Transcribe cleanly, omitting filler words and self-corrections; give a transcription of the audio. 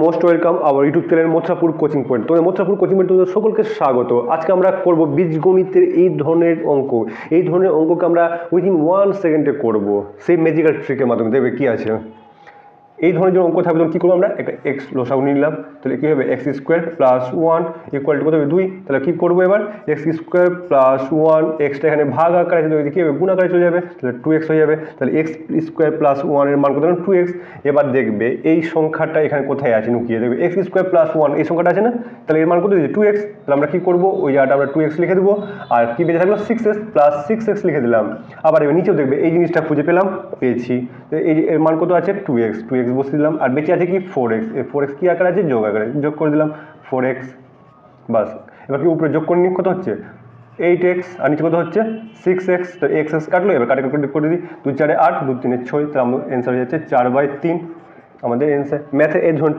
Most welcome our YouTube channel Mathurapur coaching point. তোমাদের Mathurapur coaching point তোমাদের সকলকে স্বাগত। আজকে আমরা করব বীজগণিতের এই ধরনের অঙ্ককে আমরা উইদিন 1 সেকেন্ডে করব, সেই ম্যাজিক্যাল ট্রিকের মাধ্যমে। দেখবে কি আছে, এই ধরনের যে অঙ্ক থাকবে তখন কী করবো, আমরা একটা এক্স লসাগু নিলাম, তাহলে কী হবে x square plus 1 equal to কত হবে 2। তাহলে কী করবো এবার, এক্স স্কোয়ার প্লাস 1 এক্সটা এখানে ভাগ আকারে আছে, কী হবে গুণ আকারে চলে যাবে, তাহলে 2x হয়ে যাবে। তাহলে এক্স স্কোয়ার প্লাস 1 এর মান কত, 2x। এবার দেখবে এই সংখ্যাটা এখানে কোথায় আছে লুকিয়ে, দেখবে এক্স স্কোয়ার প্লাস 1 এই সংখ্যাটা আছে না, তাহলে এর মান কত দিয়েছে 2x। তাহলে আমরা কী করবো, ওই জায়গাটা আমরা 2x লিখে দেবো, আর কি বেঁচে থাকলো 6x প্লাস 6x লিখে দিলাম। আবার এবার নিচেও দেখবে এই জিনিসটা খুঁজে পেয়েছি, এই এর মান কত আছে 2x বসিয়ে দিলাম, আর বেঁচে আছে কি 4x। এই 4x কি আকারে আছে, যোগ আকারে, যোগ করে দিলাম 4x। বাস, এবার কি উপরে যোগ করে নিই, কত হচ্ছে 8x, আর নিচে কত হচ্ছে 6x। তো x কাটলো, এবার কাটে করে দিই, 2 4 8 2 3 6, তাহলে আমাদের অ্যান্সার হয়ে যাচ্ছে 4/3 আমাদের অ্যান্সার। ম্যাথের এই ধরনের